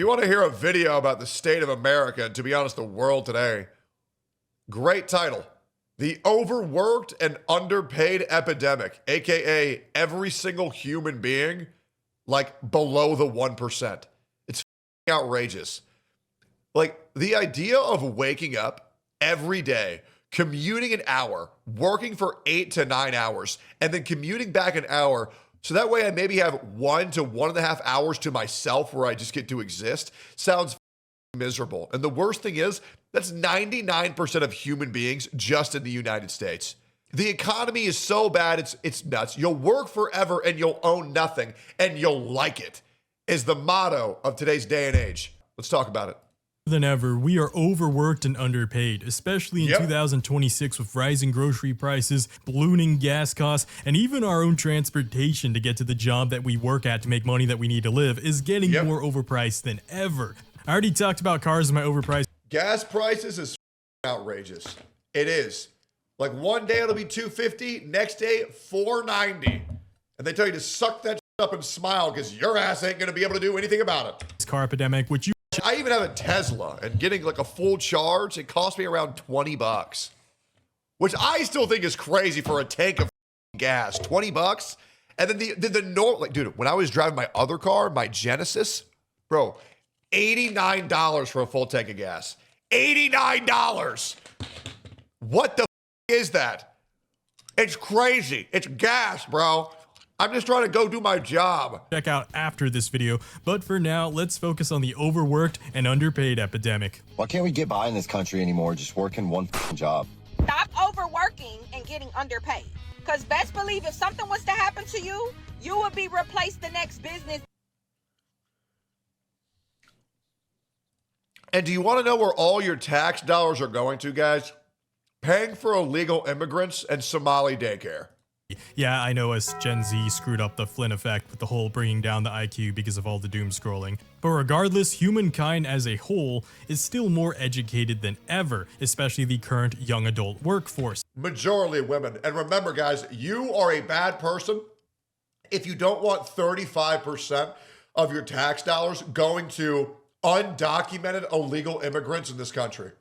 You want to hear a video about the state of America and, to be honest, the world today? Great title. The Overworked and Underpaid Epidemic, aka every single human being like below the 1%. It's outrageous. Like the idea of waking up every day, commuting an hour, working for 8 to 9 hours, and then commuting back an hour. So that way I maybe have 1 to 1.5 hours to myself where I just get to exist. Sounds miserable. And the worst thing is, that's 99% of human beings just in the United States. The economy is so bad, it's nuts. You'll work forever and you'll own nothing and you'll like it, is the motto of today's day and age. Let's talk about it. Than ever, we are overworked and underpaid, especially in 2026 with rising grocery prices, ballooning gas costs, and even our own transportation to get to the job that we work at to make money that we need to live is getting more overpriced than ever. I already talked about cars and my overpriced. Gas prices is outrageous. It is. Like one day it'll be $2.50, next day $4.90. And they tell you to suck that up and smile because your ass ain't going to be able to do anything about it. Car epidemic, which you... I even have a Tesla, and getting like a full charge, it cost me around $20, which I still think is crazy for a tank of gas. $20, and then the normal, like, dude, when I was driving my other car, my Genesis, bro, $89 for a full tank of gas. $89. What the is that? It's crazy. It's gas, bro. I'm just trying to go do my job. Check out after this video, but for now, let's focus on the overworked and underpaid epidemic. Why can't we get by in this country anymore just working one job? Stop overworking and getting underpaid. Because best believe if something was to happen to you, you would be replaced the next business. And do you want to know where all your tax dollars are going to, guys? Paying for illegal immigrants and Somali daycare. Yeah, I know us Gen Z screwed up the Flynn effect with the whole bringing down the IQ because of all the doom scrolling. But regardless, humankind as a whole is still more educated than ever, especially the current young adult workforce. Majority of women. And remember, guys, you are a bad person if you don't want 35% of your tax dollars going to undocumented illegal immigrants in this country.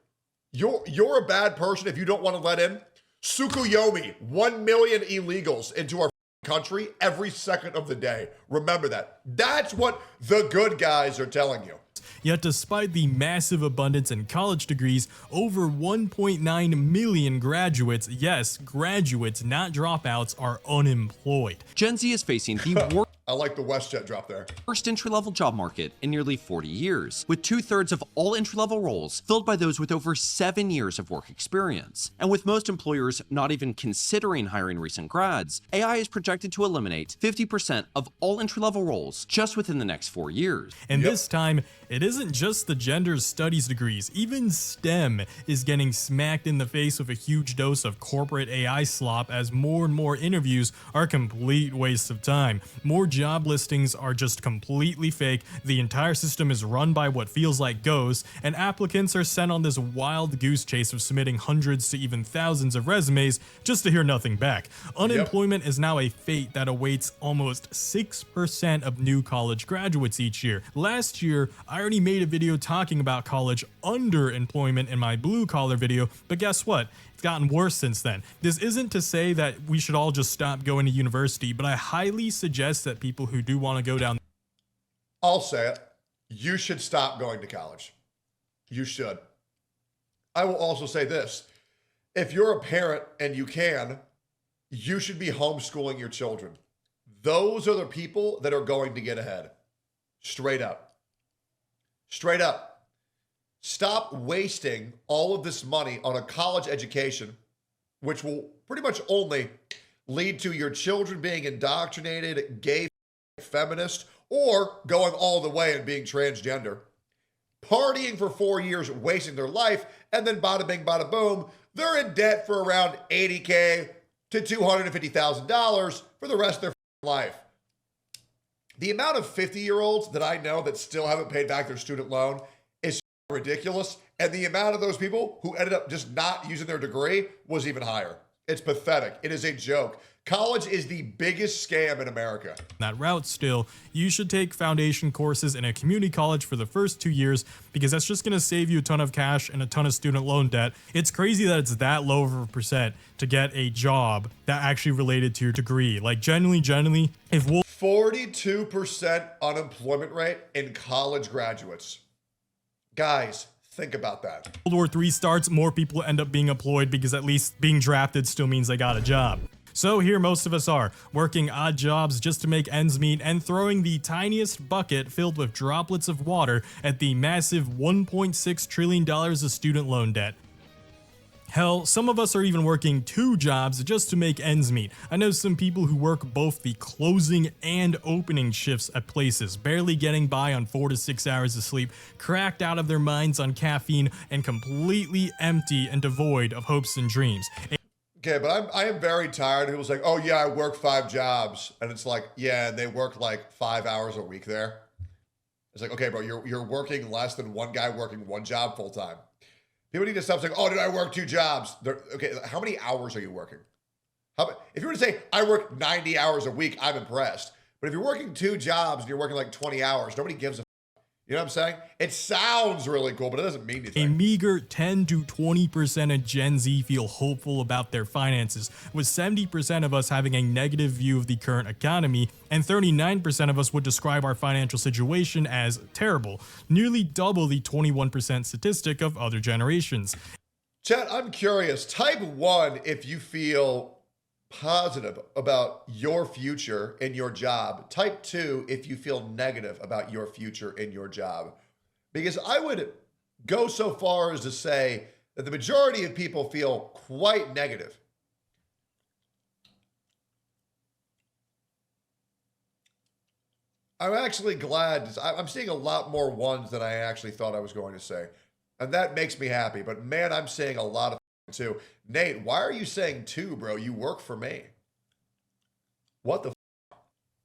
You're a bad person if you don't want to let in Sukuyomi, 1 million illegals into our country every second of the day. Remember that. That's what the good guys are telling you. Yet despite the massive abundance in college degrees, over 1.9 million graduates, yes, graduates, not dropouts, are unemployed. Gen Z is facing the worst. I like the WestJet drop there. First entry-level job market in nearly 40 years, with 2/3 of all entry-level roles filled by those with over 7 years of work experience. And with most employers not even considering hiring recent grads, AI is projected to eliminate 50% of all entry-level roles just within the next 4 years. And this time, it isn't just the gender studies degrees, even STEM is getting smacked in the face with a huge dose of corporate AI slop as more and more interviews are complete wastes of time. More job listings are just completely fake, the entire system is run by what feels like ghosts, and applicants are sent on this wild goose chase of submitting hundreds to even thousands of resumes just to hear nothing back. Unemployment is now a fate that awaits almost 6% of new college graduates each year. Last year, I already made a video talking about college underemployment in my blue collar video, but guess what? It's gotten worse since then. This isn't to say that we should all just stop going to university, but I highly suggest that people who do want to go down... I'll say it. You should stop going to college. You should. I will also say this. If you're a parent and you can, you should be homeschooling your children. Those are the people that are going to get ahead. Straight up. Straight up. Stop wasting all of this money on a college education, which will pretty much only lead to your children being indoctrinated, gay, feminist, or going all the way and being transgender, partying for 4 years, wasting their life, and then bada bing, bada boom, they're in debt for around $80K to $250,000 for the rest of their life. The amount of 50-year-olds that I know that still haven't paid back their student loan is ridiculous, and the amount of those people who ended up just not using their degree was even higher. It's pathetic. It is a joke. College is the biggest scam in America. that route still, you should take foundation courses in a community college for the first 2 years because that's just going to save you a ton of cash and a ton of student loan debt. It's crazy that it's that low of a percent to get a job that actually related to your degree. Like genuinely, if we'll 42% unemployment rate in college graduates. Guys, think about that. World War III starts, more people end up being employed because at least being drafted still means they got a job. So here most of us are, working odd jobs just to make ends meet and throwing the tiniest bucket filled with droplets of water at the massive $1.6 trillion of student loan debt. Hell, some of us are even working 2 jobs just to make ends meet. I know some people who work both the closing and opening shifts at places, barely getting by on 4 to 6 hours of sleep, cracked out of their minds on caffeine, and completely empty and devoid of hopes and dreams. Okay, but I am very tired. It was like, oh yeah, I work 5 jobs. And it's like, yeah, and they work like 5 hours a week there. It's like, okay, bro, you're working less than one guy working 1 job full time. People need to stop saying, oh, did I work 2 jobs? Okay, how many hours are you working? If you were to say, I work 90 hours a week, I'm impressed. But if you're working 2 jobs and you're working like 20 hours, nobody gives a you know what I'm saying? It sounds really cool, but it doesn't mean anything. A meager 10 to 20% of Gen Z feel hopeful about their finances, with 70% of us having a negative view of the current economy, and 39% of us would describe our financial situation as terrible, nearly double the 21% statistic of other generations. Chat, I'm curious. Type 1 if you feel positive about your future in your job. Type 2 if you feel negative about your future in your job. Because I would go so far as to say that the majority of people feel quite negative. I'm actually glad. I'm seeing a lot more 1s than I actually thought I was going to say. And that makes me happy. But man, I'm seeing a lot of 2. Nate, why are you saying 2, bro? You work for me. What the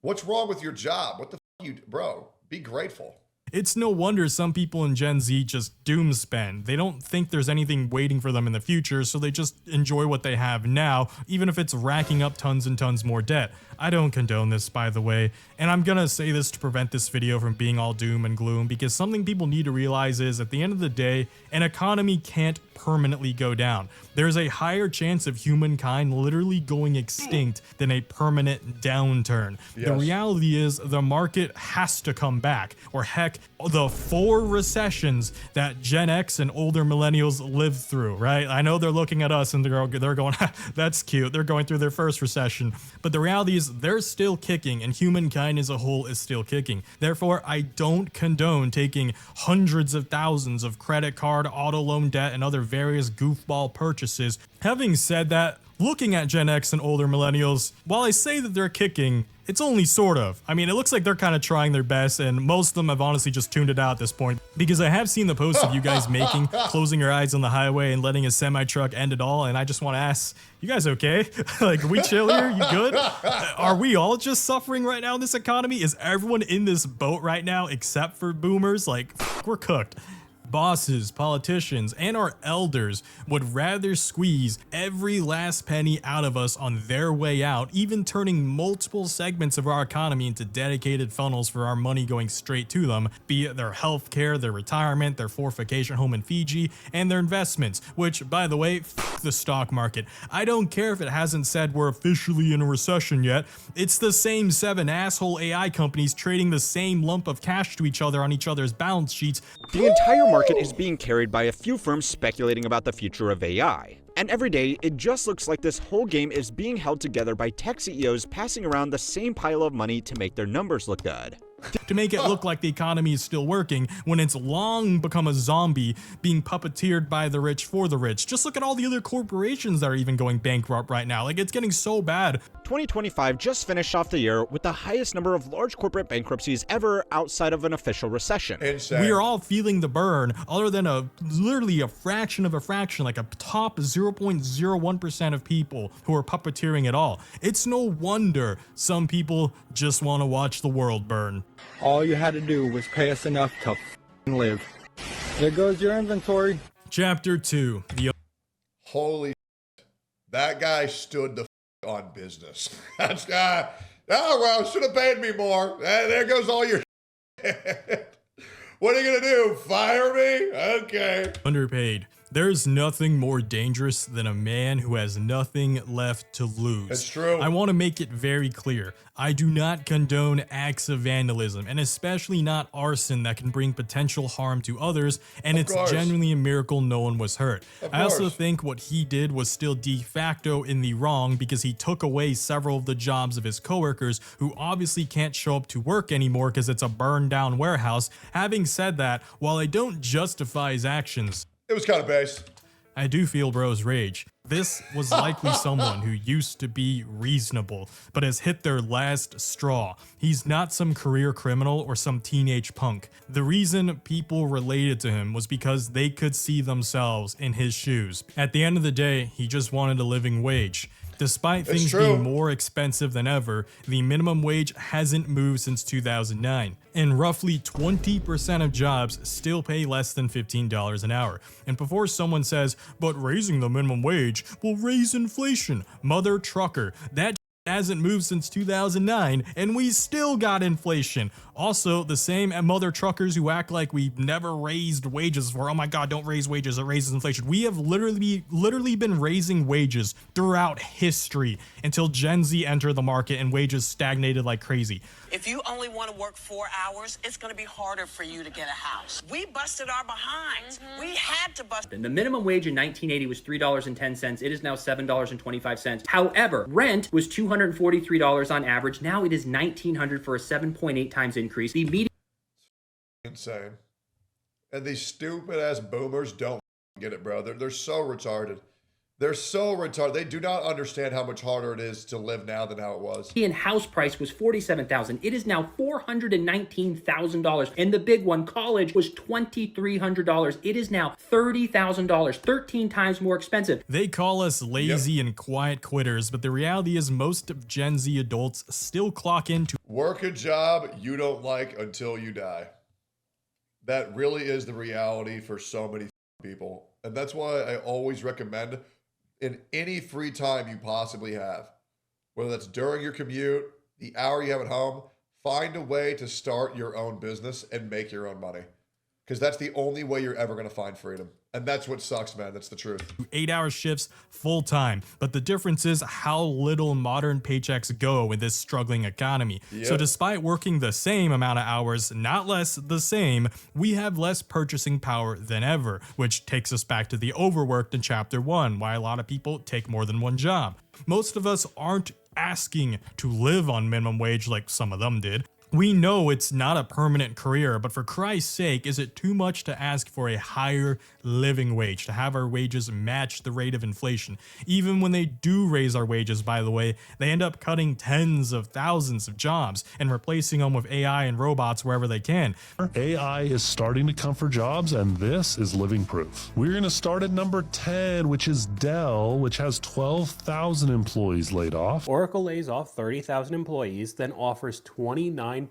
What's wrong with your job? What the you, bro? Be grateful. It's no wonder some people in Gen Z just doom spend. They don't think there's anything waiting for them in the future, so they just enjoy what they have now, even if it's racking up tons and tons more debt. I don't condone this, by the way, and I'm gonna say this to prevent this video from being all doom and gloom, because something people need to realize is, at the end of the day, an economy can't permanently go down. There's a higher chance of humankind literally going extinct than a permanent downturn. Yes. The reality is the market has to come back, or heck, the 4 recessions that Gen X and older millennials lived through, right? I know they're looking at us and they're going, that's cute. They're going through their first recession. But the reality is they're still kicking, and humankind as a whole is still kicking. Therefore, I don't condone taking hundreds of thousands of credit card, auto loan debt, and other various goofball purchases. Having said that, looking at Gen X and older millennials, while I say that they're kicking, it's only sort of. I mean, it looks like they're kind of trying their best, and most of them have honestly just tuned it out at this point, because I have seen the posts of you guys closing your eyes on the highway and letting a semi-truck end it all, and I just want to ask, you guys okay? Like, we chill here? You good? Are we all just suffering right now in this economy? Is everyone in this boat right now except for boomers? Like, we're cooked. Bosses, politicians, and our elders would rather squeeze every last penny out of us on their way out, even turning multiple segments of our economy into dedicated funnels for our money going straight to them, be it their healthcare, their retirement, their 4th vacation home in Fiji, and their investments, which, by the way, the stock market. I don't care if it hasn't said we're officially in a recession yet. It's the same 7 asshole AI companies trading the same lump of cash to each other on each other's balance sheets. The entire market is being carried by a few firms speculating about the future of AI. And every day, it just looks like this whole game is being held together by tech CEOs passing around the same pile of money to make their numbers look good. To make it look like the economy is still working when it's long become a zombie being puppeteered by the rich for the rich. Just look at all the other corporations that are even going bankrupt right now. Like, it's getting so bad. 2025 just finished off the year with the highest number of large corporate bankruptcies ever outside of an official recession. Insane. We are all feeling the burn, other than literally a fraction of a fraction, like a top 0.01% of people who are puppeteering it all. It's no wonder some people just want to watch the world burn. All you had to do was pay us enough to live. There goes your inventory. Chapter 2. The Holy shit. That guy stood the on business. That's oh well, should have paid me more. There goes all your What are you gonna do? Fire me? Okay. Underpaid. There's nothing more dangerous than a man who has nothing left to lose. It's true. I want to make it very clear. I do not condone acts of vandalism, and especially not arson that can bring potential harm to others, and it's genuinely a miracle no one was hurt. I also think what he did was still de facto in the wrong because he took away several of the jobs of his coworkers who obviously can't show up to work anymore because it's a burned down warehouse. Having said that, while I don't justify his actions, it was kind of based. I do feel bro's rage. This was likely someone who used to be reasonable, but has hit their last straw. He's not some career criminal or some teenage punk. The reason people related to him was because they could see themselves in his shoes. At the end of the day, he just wanted a living wage. Despite things being more expensive than ever, the minimum wage hasn't moved since 2009, and roughly 20% of jobs still pay less than $15 an hour. And before someone says, but raising the minimum wage will raise inflation, mother trucker, that hasn't moved since 2009, and we still got inflation. Also, the same mother truckers who act like we've never raised wages for, oh my god, don't raise wages, it raises inflation. We have literally been raising wages throughout history until Gen Z entered the market and wages stagnated like crazy. If you only want to work 4 hours, it's going to be harder for you to get a house. We busted our behinds. We had to bust. The minimum wage in 1980 was $3.10. It is now $7.25. However, rent was $243 on average. Now it is $1,900 for a 7.8 times increase. The median insane. And these stupid ass boomers don't get it, bro. They're so retarded. They're so retarded. They do not understand how much harder it is to live now than how it was. The house price was $47,000. It is now $419,000. And the big one, college, was $2,300. It is now $30,000, 13 times more expensive. They call us lazy and quiet quitters, but the reality is most of Gen Z adults still clock into work a job you don't like until you die. That really is the reality for so many people. And that's why I always recommend, in any free time you possibly have, whether that's during your commute, the hour you have at home, find a way to start your own business and make your own money. Because that's the only way you're ever going to find freedom. And that's what sucks, man. That's the truth. 8-hour shifts full time. But the difference is how little modern paychecks go in this struggling economy. So despite working the same amount of hours, not less, the same, we have less purchasing power than ever, which takes us back to the overworked in chapter 1, why a lot of people take more than one job. Most of us aren't asking to live on minimum wage like some of them did. We know it's not a permanent career, but for Christ's sake, is it too much to ask for a higher living wage, to have our wages match the rate of inflation? Even when they do raise our wages, by the way, they end up cutting tens of thousands of jobs and replacing them with AI and robots wherever they can. AI is starting to come for jobs, and this is living proof. We're going to start at number 10, which is Dell, which has 12,000 employees laid off. Oracle lays off 30,000 employees, then offers $29.7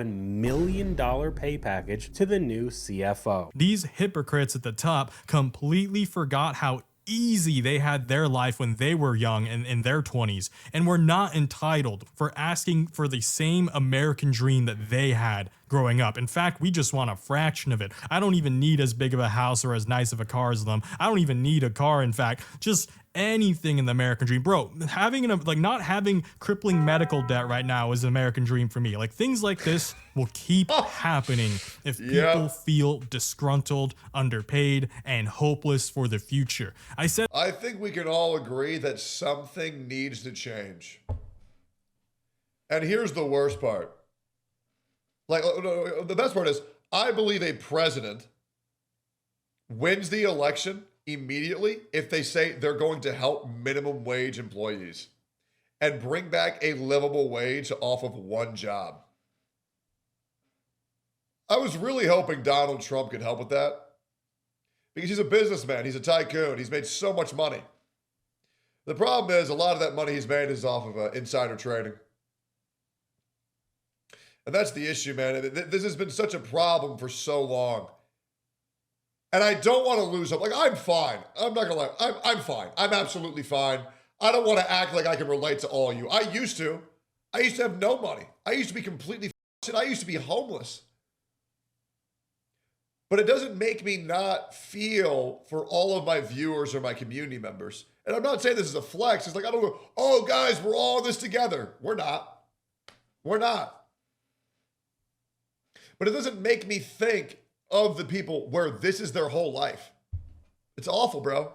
million pay package to the new CFO. These hypocrites at the top completely forgot how easy they had their life when they were young and in their 20s, and were not entitled for asking for the same American dream that they had growing up. In fact, we just want a fraction of it. I don't even need as big of a house or as nice of a car as them. I don't even need a car, in fact. Just anything in the American dream. Bro, not having crippling medical debt right now is an American dream for me. Like, things like this will keep happening if people feel disgruntled, underpaid, and hopeless for the future. I think we can all agree that something needs to change. And here's the worst part. Like, the best part is, I believe a president wins the election immediately if they say they're going to help minimum wage employees and bring back a livable wage off of one job. I was really hoping Donald Trump could help with that because he's a businessman. He's a tycoon. He's made so much money. The problem is a lot of that money he's made is off of insider trading. And that's the issue, man. This has been such a problem for so long. And I don't want to lose hope. Like, I'm fine. I'm not going to lie. I'm fine. I'm absolutely fine. I don't want to act like I can relate to all of you. I used to have no money. I used to be completely shit. I used to be homeless. But it doesn't make me not feel for all of my viewers or my community members. And I'm not saying this is a flex. It's like, I don't go, oh, guys, we're all in this together. We're not. We're not. But it doesn't make me think of the people where this is their whole life. It's awful, bro.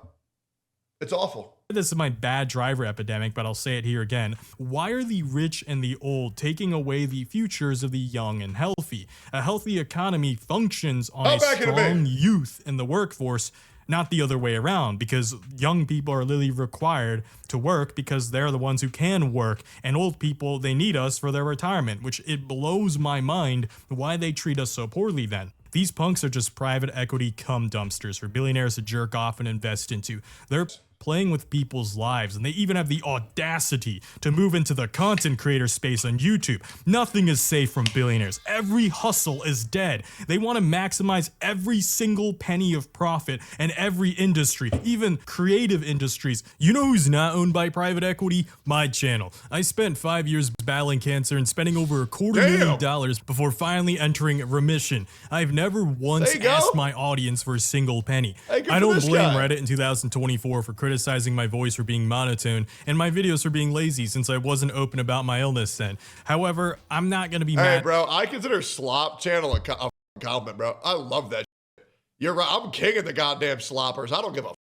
It's awful. This is my bad driver epidemic, but I'll say it here again. Why are the rich and the old taking away the futures of the young and healthy? A healthy economy functions on a strong youth in the workforce, not the other way around, because young people are literally required to work because they're the ones who can work, and old people, they need us for their retirement, which it blows my mind why they treat us so poorly then. These punks are just private equity cum dumpsters for billionaires to jerk off and invest into. They're playing with people's lives, and they even have the audacity to move into the content creator space on YouTube. Nothing is safe from billionaires. Every hustle is dead. They want to maximize every single penny of profit in every industry, even creative industries. You know who's not owned by private equity? My channel. I spent 5 years battling cancer and spending over $250,000 before finally entering remission. I've never once asked my audience for a single penny. I don't blame Reddit in 2024 for criticizing my voice for being monotone and my videos for being lazy, since I wasn't open about my illness then. However, I'm not going to be mad. Hey, bro, I consider Slop channel a compliment, bro. I love that shit. You're right. I'm king of the goddamn sloppers. I don't give a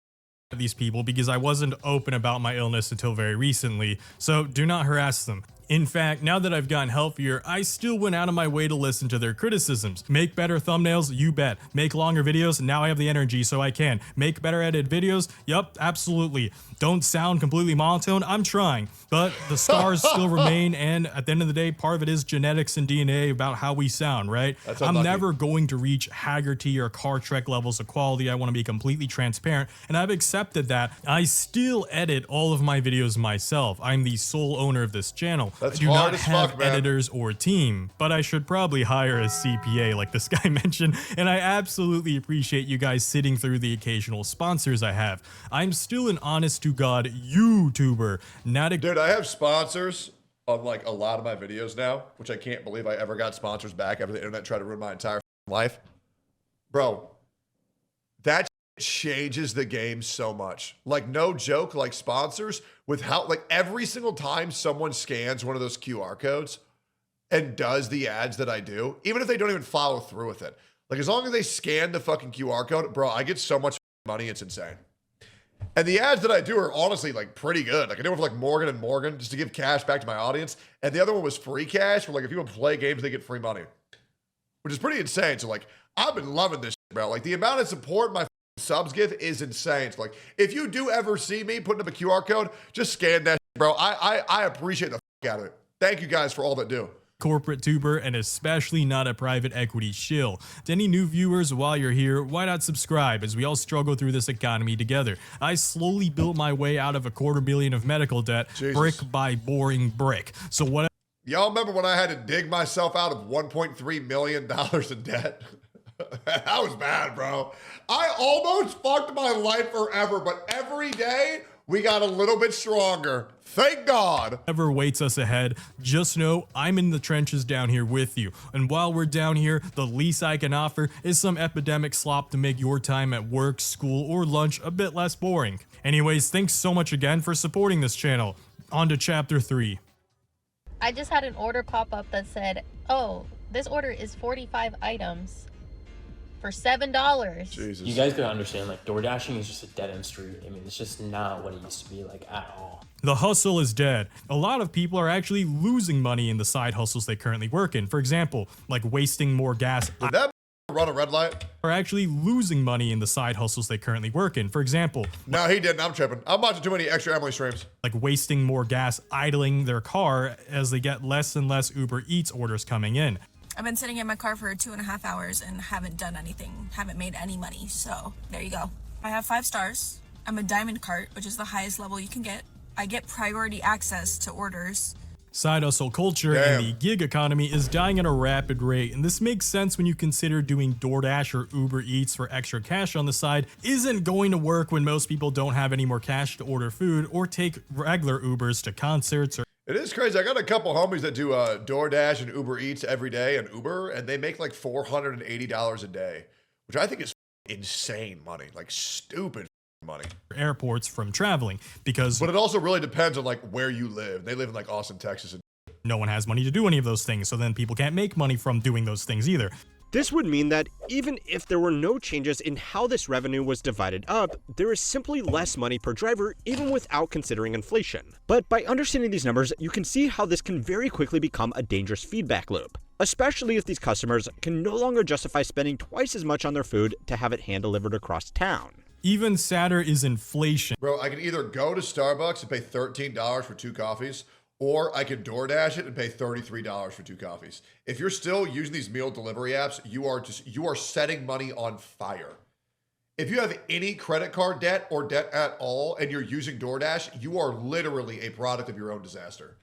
these people because I wasn't open about my illness until very recently, so do not harass them. In fact, now that I've gotten healthier, I still went out of my way to listen to their criticisms. Make better thumbnails? You bet. Make longer videos? Now I have the energy so I can. Make better edited videos? Yup, absolutely. Don't sound completely monotone? I'm trying. But the scars still remain, and at the end of the day, part of it is genetics and DNA about how we sound, right? I'm never going to reach Haggerty or Car Trek levels of quality. I want to be completely transparent, and I've accepted that. I still edit all of my videos myself. I'm the sole owner of this channel. I do not have editors or team, but I should probably hire a CPA like this guy mentioned, and I absolutely appreciate you guys sitting through the occasional sponsors I have. I'm still an honest-to-God YouTuber, not a— Dude, I have sponsors on like a lot of my videos now, which I can't believe I ever got sponsors back after the internet tried to ruin my entire life. Bro, that changes the game so much. Like, no joke, like sponsors with how, like, every single time someone scans one of those QR codes and does the ads that I do, even if they don't even follow through with it, like, as long as they scan the fucking QR code, bro, I get so much money, it's insane. And the ads that I do are honestly like pretty good. Like, I do it for like Morgan and Morgan just to give cash back to my audience, and the other one was free cash for like if people play games they get free money, which is pretty insane. So like, I've been loving this shit, bro. Like, the amount of support my subs give is insane. So like, if you do ever see me putting up a QR code, just scan that shit, bro. I appreciate the fuck out of it. Thank you guys for all that do. Corporate tuber, and especially not a private equity shill. To any new viewers, while you're here, why not subscribe as we all struggle through this economy together? I slowly built my way out of $250,000 of medical debt, brick by boring brick. So what— Y'all remember when I had to dig myself out of $1.3 million in debt? That was bad, bro. I almost fucked my life forever, but every day we got a little bit stronger. Thank God. Whatever waits us ahead, just know I'm in the trenches down here with you. And while we're down here, the least I can offer is some epidemic slop to make your time at work, school, or lunch a bit less boring. Anyways, thanks so much again for supporting this channel. On to chapter 3. I just had an order pop up that said, oh, this order is 45 items for $7. Jesus. You guys gotta understand, like, door dashing is just a dead-end street. I mean, it's just not what it used to be, like, at all. The hustle is dead. A lot of people are actually losing money in the side hustles they currently work in. For example, like wasting more gas— Did that run a red light? Are actually losing money in the side hustles they currently work in. For example— No, he didn't. I'm tripping. I'm watching too many extra Emily streams. Like wasting more gas idling their car as they get less and less Uber Eats orders coming in. I've been sitting in my car for 2.5 hours and haven't done anything, haven't made any money, so there you go. I have 5 stars. I'm a diamond cart, which is the highest level you can get. I get priority access to orders. Side hustle culture and the gig economy is dying at a rapid rate, and this makes sense when you consider doing DoorDash or Uber Eats for extra cash on the side isn't going to work when most people don't have any more cash to order food or take regular Ubers to concerts or. It is crazy. I got a couple homies that do DoorDash and Uber Eats every day and Uber, and they make like $480 a day, which I think is insane money, like stupid money. Airports from traveling because. But it also really depends on like where you live. They live in like Austin, Texas. And no one has money to do any of those things, so then people can't make money from doing those things either. This would mean that even if there were no changes in how this revenue was divided up, there is simply less money per driver even without considering inflation. But by understanding these numbers, you can see how this can very quickly become a dangerous feedback loop, especially if these customers can no longer justify spending twice as much on their food to have it hand-delivered across town. Even sadder is inflation. Bro, I can either go to Starbucks and pay $13 for 2 coffees, or I could DoorDash it and pay $33 for 2 coffees. If you're still using these meal delivery apps, you are setting money on fire. If you have any credit card debt or debt at all and you're using DoorDash, you are literally a product of your own disaster.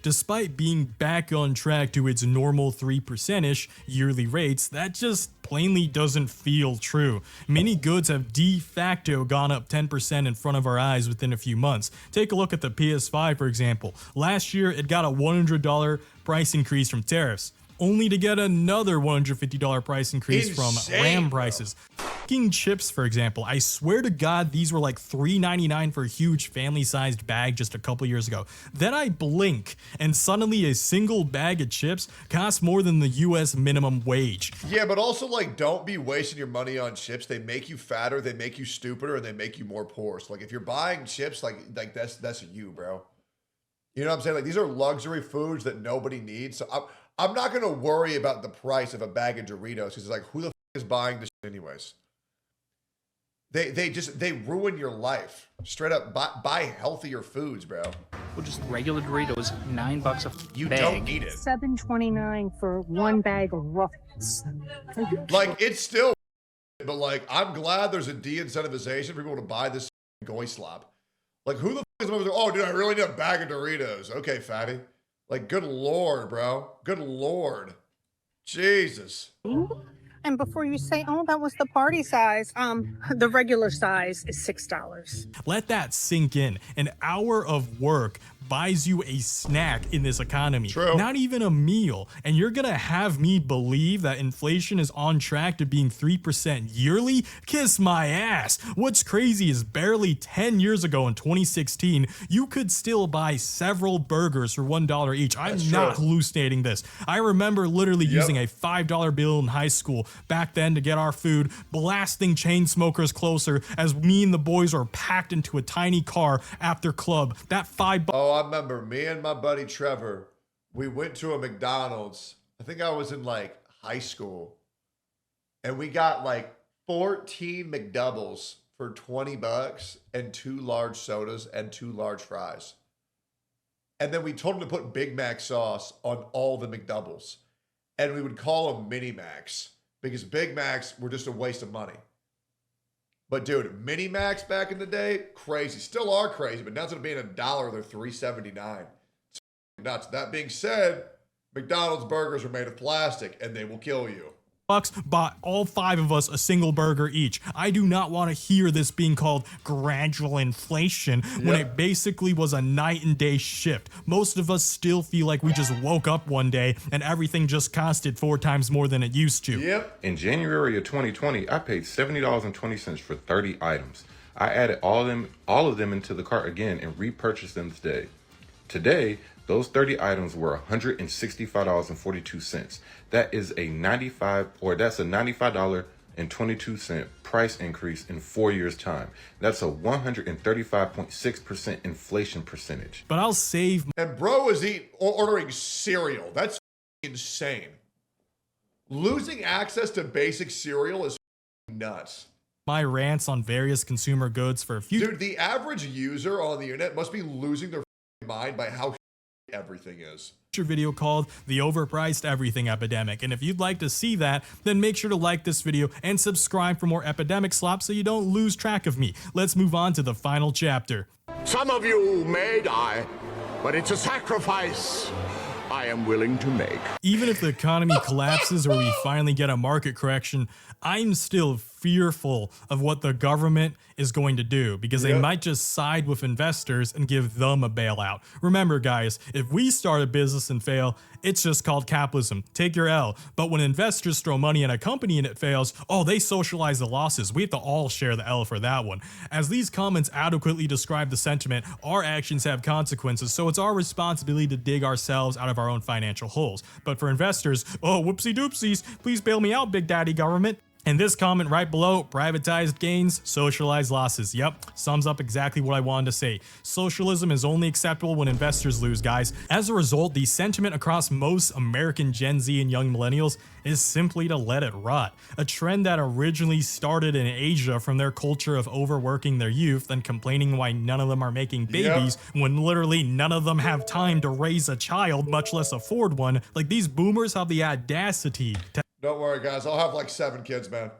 Despite being back on track to its normal 3%-ish yearly rates, that just plainly doesn't feel true. Many goods have de facto gone up 10% in front of our eyes within a few months. Take a look at the PS5, for example. Last year, it got a $100 price increase from tariffs, only to get another $150 price increase from RAM prices. Fucking chips, for example, I swear to God, these were like $3.99 for a huge family-sized bag just a couple years ago. Then I blink, and suddenly a single bag of chips costs more than the US minimum wage. Yeah, but also, like, don't be wasting your money on chips. They make you fatter, they make you stupider, and they make you more poor. So, like, if you're buying chips, like that's you, bro. You know what I'm saying? Like, these are luxury foods that nobody needs. So I'm not gonna worry about the price of a bag of Doritos because it's like, who the f is buying this shit anyways? They ruin your life. Straight up, buy healthier foods, bro. Well, just regular Doritos, $9 a You bag. don't need it. $7.29 for 1 bag of Ruffles. Like, it's still, but like, I'm glad there's a de-incentivization for people to buy this goy slop. Like, who the f is like, oh, dude, I really need a bag of Doritos. Okay, fatty. Like, good lord, bro. Good lord. Jesus. And before you say, oh, that was the party size, the regular size is $6. Let that sink in. An hour of work buys you a snack in this economy. True. Not even a meal. And you're gonna have me believe that inflation is on track to being 3% yearly? Kiss my ass. What's crazy is barely 10 years ago in 2016, you could still buy several burgers for $1 each. I'm not hallucinating this. I remember literally using a $5 bill in high school back then to get our food, blasting chain smokers closer as me and the boys are packed into a tiny car after club. That $5. Oh, I remember me and my buddy Trevor, we went to a McDonald's. I think I was in like high school. And we got like 14 McDoubles for $20 and 2 large sodas and 2 large fries. And then we told him to put Big Mac sauce on all the McDoubles. And we would call them Mini Macs because Big Macs were just a waste of money. But dude, Mini Macs back in the day, crazy. Still are crazy, but now instead of being $1, they're $3.79. It's nuts. That being said, McDonald's burgers are made of plastic and they will kill you. Bought all 5 of us a single burger each. I do not want to hear this being called gradual inflation when it basically was a night and day shift. Most of us still feel like we just woke up one day and everything just costed 4 times more than it used to. In January of 2020, I paid $70.20 for 30 items. I added all of them into the cart again and repurchased them today. Today, those 30 items were $165.42. That is a $95.22 price increase in 4 years' time. That's a 135.6% inflation percentage. But I'll save. And bro is ordering cereal. That's insane. Losing access to basic cereal is nuts. My rants on various consumer goods for a few. Dude, the average user on the internet must be losing their mind by how everything is. Video called The Overpriced Everything Epidemic, and if you'd like to see that, then make sure to like this video and subscribe for more Epidemic slop so you don't lose track of me. Let's move on to the final chapter. Some of you may die, but it's a sacrifice I am willing to make. Even if the economy collapses or we finally get a market correction, I'm still fearful of what the government is going to do, because they might just side with investors and give them a bailout. Remember, guys, if we start a business and fail, it's just called capitalism. Take your L. But when investors throw money in a company and it fails, oh, they socialize the losses. We have to all share the L for that one. As these comments adequately describe the sentiment, our actions have consequences, so it's our responsibility to dig ourselves out of our own financial holes. But for investors, oh, whoopsie doopsies, please bail me out, Big Daddy Government. And this comment right below, privatized gains, socialized losses. Yep, sums up exactly what I wanted to say. Socialism is only acceptable when investors lose, guys. As a result, the sentiment across most American Gen Z and young millennials is simply to let it rot. A trend that originally started in Asia from their culture of overworking their youth and complaining why none of them are making babies when literally none of them have time to raise a child, much less afford one. Like, these boomers have the audacity to— Don't worry, guys. I'll have like 7 kids, man.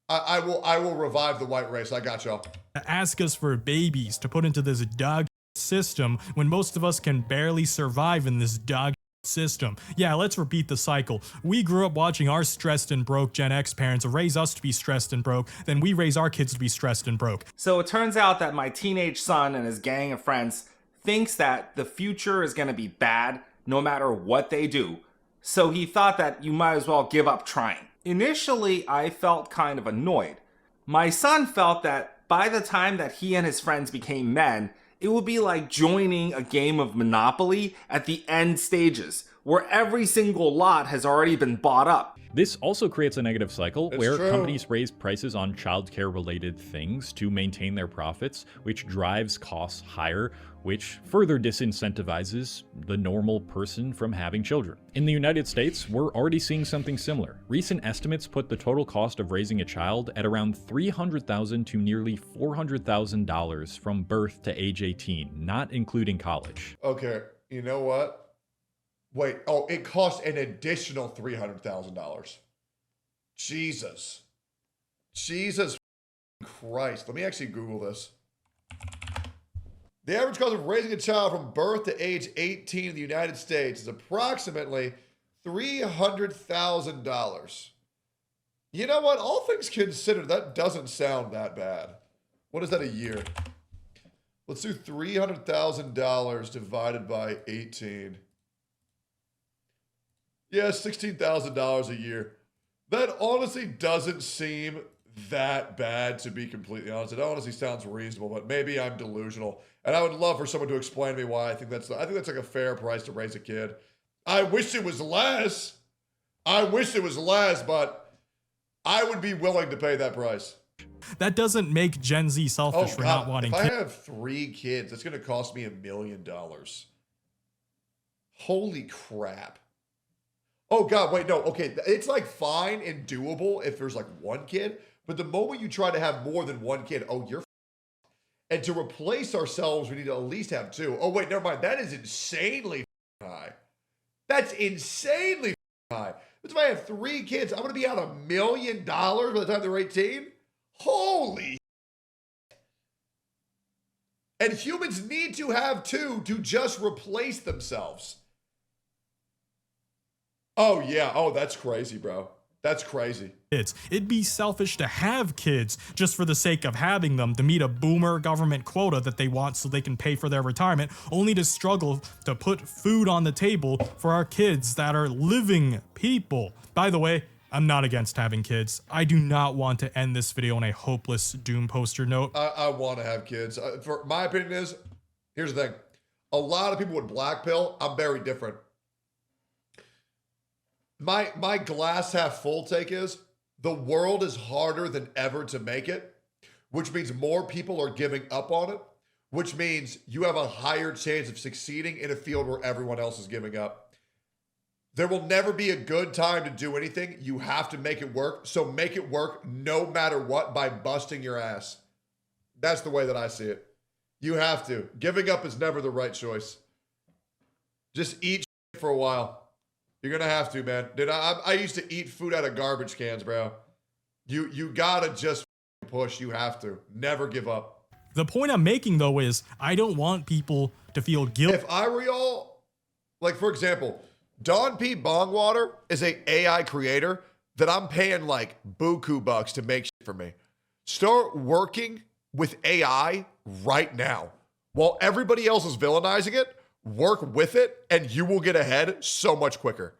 I will revive the white race. I got y'all. ask us for babies to put into this dog system when most of us can barely survive in this dog system. Yeah, let's repeat the cycle. We grew up watching our stressed and broke Gen X parents raise us to be stressed and broke, then we raise our kids to be stressed and broke. So it turns out that my teenage son and his gang of friends thinks that the future is going to be bad no matter what they do. So he thought that you might as well give up trying. Initially, I felt kind of annoyed. My son felt that by the time that he and his friends became men, it would be like joining a game of Monopoly at the end stages, where every single lot has already been bought up. This also creates a negative cycle where true. companies raise prices on childcare related things to maintain their profits, which drives costs higher, which further disincentivizes the normal person from having children. In the United States, we're already seeing something similar. Recent estimates put the total cost of raising a child at around $300,000 to nearly $400,000 from birth to age 18, not including college. Okay, you know what? Wait, oh, it costs an additional $300,000. Jesus Christ. Let me actually Google this. The average cost of raising a child from birth to age 18 in the United States is approximately $300,000. You know what? All things considered, that doesn't sound that bad. What is that a year? Let's do $300,000 divided by 18. Yeah, $16,000 a year. That honestly doesn't seem that bad, to be completely honest. It honestly sounds reasonable, but maybe I'm delusional. And I would love for someone to explain to me why I think that's like a fair price to raise a kid. I wish it was less. But I would be willing to pay that price. That doesn't make Gen Z selfish for not wanting kids. kids. If I have 3 kids, it's going to cost me $1 million. Holy crap. Oh God, wait, no, okay. It's like fine and doable if there's like 1 kid, but the moment you try to have more than 1 kid, oh, you're and to replace ourselves, we need to at least have 2. Oh wait, never mind. That is insanely high. That's insanely high. That's if I have 3 kids, I'm going to be out $1 million by the time they're 18. Holy. And humans need to have 2 to just replace themselves. Oh, yeah. Oh, that's crazy, bro. That's crazy. It'd be selfish to have kids just for the sake of having them, to meet a boomer government quota that they want so they can pay for their retirement, only to struggle to put food on the table for our kids that are living people. By the way, I'm not against having kids. I do not want to end this video on a hopeless doom poster note. I want to have kids. For my opinion is, here's the thing. A lot of people would black pill. I'm very different. My glass half full take is the world is harder than ever to make it, which means more people are giving up on it, which means you have a higher chance of succeeding in a field where everyone else is giving up. There will never be a good time to do anything. You have to make it work. So make it work no matter what by busting your ass. That's the way that I see it. You have to. Giving up is never the right choice. Just eat for a while. You're going to have to, man. Dude, I used to eat food out of garbage cans, bro. You got to just push. You have to. Never give up. The point I'm making though is I don't want people to feel guilty. If I were y'all, like for example, Don P. Bongwater is a AI creator that I'm paying like buku bucks to make shit for me. Start working with AI right now. While everybody else is villainizing it, work with it and you will get ahead so much quicker.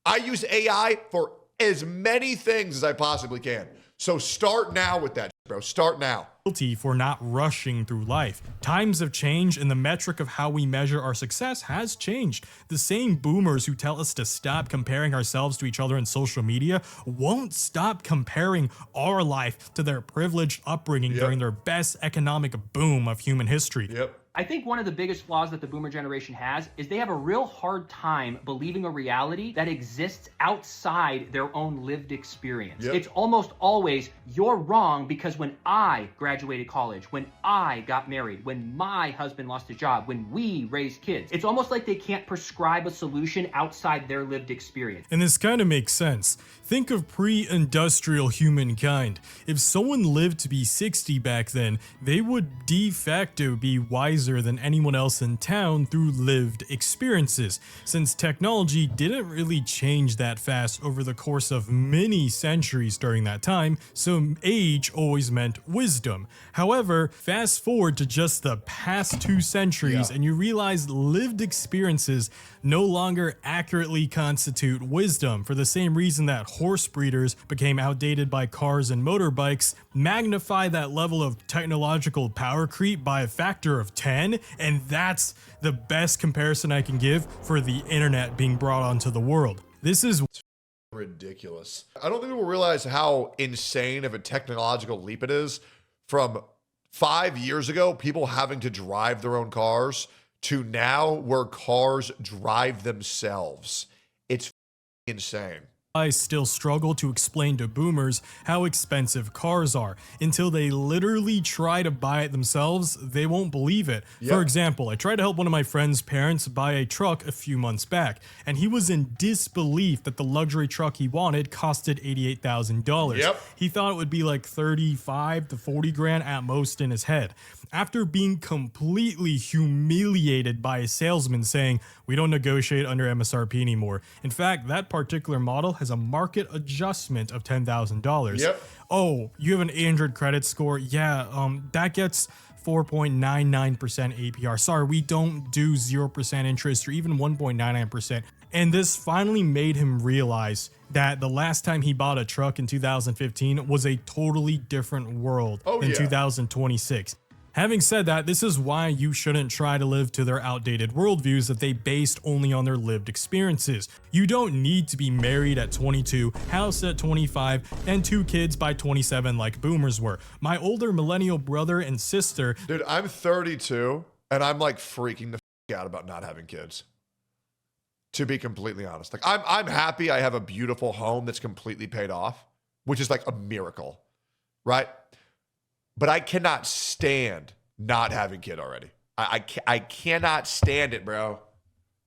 I use AI for as many things as I possibly can. So start now with that, bro. Start now. Guilty for not rushing through life. Times have changed and the metric of how we measure our success has changed. The same boomers who tell us to stop comparing ourselves to each other in social media won't stop comparing our life to their privileged upbringing during their best economic boom of human history. I think one of the biggest flaws that the boomer generation has is they have a real hard time believing a reality that exists outside their own lived experience. It's almost always, you're wrong because when I graduated college, when I got married, when my husband lost his job, when we raised kids, it's almost like they can't prescribe a solution outside their lived experience. And this kind of makes sense. Think of pre-industrial humankind. If someone lived to be 60 back then, they would de facto be wiser than anyone else in town through lived experiences, since technology didn't really change that fast over the course of many centuries during that time, so age always meant wisdom. However, fast forward to just the past 2 centuries and you realize lived experiences no longer accurately constitute wisdom for the same reason that horse breeders became outdated by cars and motorbikes. Magnify that level of technological power creep by a factor of 10, and that's the best comparison I can give for the internet being brought onto the world. This is ridiculous. I don't think people realize how insane of a technological leap it is from 5 years ago, people having to drive their own cars, to now where cars drive themselves. It's insane. I still struggle to explain to boomers how expensive cars are. Until they literally try to buy it themselves, they won't believe it. For example, I tried to help one of my friend's parents buy a truck a few months back, and he was in disbelief that the luxury truck he wanted costed $88,000. He thought it would be like 35 to 40 grand at most in his head. After being completely humiliated by a salesman saying, "We don't negotiate under MSRP anymore. In fact, that particular model has a market adjustment of $10,000. Oh, you have an 800 credit score? Yeah, that gets 4.99% APR. Sorry, we don't do 0% interest or even 1.99%. And this finally made him realize that the last time he bought a truck in 2015 was a totally different world than 2026. Having said that, this is why you shouldn't try to live to their outdated worldviews that they based only on their lived experiences. You don't need to be married at 22, house at 25, and 2 kids by 27 like boomers were. My older millennial brother and sister— Dude, I'm 32 and I'm like freaking the f out about not having kids. To be completely honest, like I'm happy I have a beautiful home that's completely paid off, which is like a miracle, right? But I cannot stand not having kid already. I cannot stand it, bro.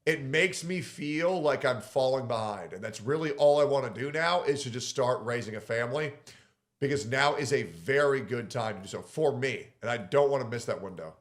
It makes me feel like I'm falling behind. And that's really all I want to do now is to just start raising a family, because now is a very good time to do so for me. And I don't want to miss that window.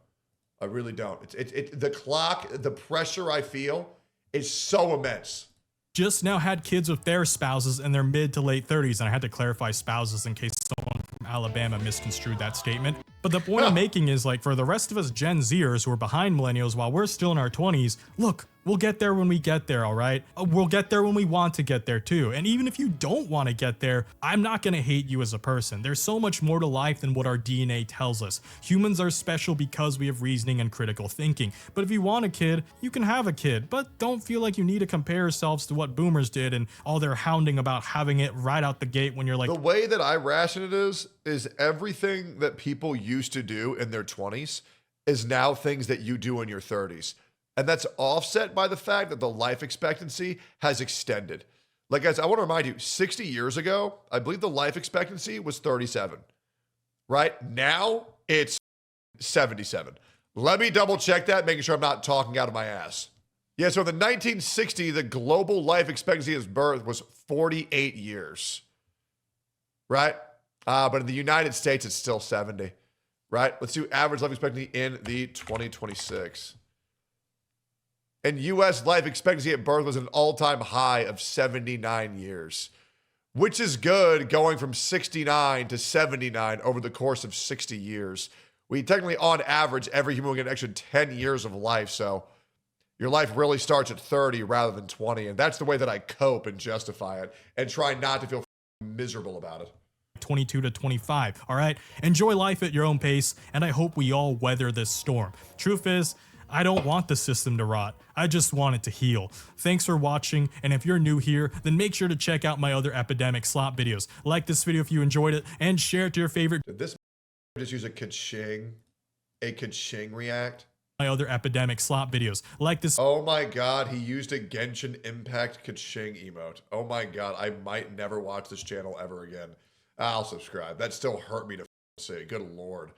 I really don't. The clock, the pressure I feel is so immense. Just now had kids with their spouses in their mid to late 30s, and I had to clarify spouses in case someone from Alabama misconstrued that statement. But the point I'm making is, like, for the rest of us Gen Zers who are behind millennials while we're still in our 20s, look, we'll get there when we get there, all right? We'll get there when we want to get there too. And even if you don't want to get there, I'm not going to hate you as a person. There's so much more to life than what our DNA tells us. Humans are special because we have reasoning and critical thinking. But if you want a kid, you can have a kid, but don't feel like you need to compare yourselves to what boomers did and all their hounding about having it right out the gate when you're like— The way that I ration it is everything that people used to do in their 20s is now things that you do in your 30s. And that's offset by the fact that the life expectancy has extended. Like, guys, I want to remind you, 60 years ago, I believe the life expectancy was 37, right? Now it's 77. Let me double check that, making sure I'm not talking out of my ass. Yeah, so in the 1960, the global life expectancy of birth was 48 years, right? But in the United States, it's still 70, right? Let's do average life expectancy in the 2026. And U.S. life expectancy at birth was an all-time high of 79 years, which is good going from 69 to 79 over the course of 60 years. We technically, on average, every human will get an extra 10 years of life, so your life really starts at 30 rather than 20, and that's the way that I cope and justify it and try not to feel miserable about it. 22 to 25, all right? Enjoy life at your own pace, and I hope we all weather this storm. Truth is, I don't want the system to rot. I just want it to heal. Thanks for watching, and if you're new here, then make sure to check out my other Epidemic slot videos. Like this video if you enjoyed it, and share it to your favorite. Did this just use a ka-ching react? My other Epidemic slot videos. Like this. Oh my god, he used a Genshin Impact ka-ching emote. Oh my god, I might never watch this channel ever again. I'll subscribe. That still hurt me to say. Good lord.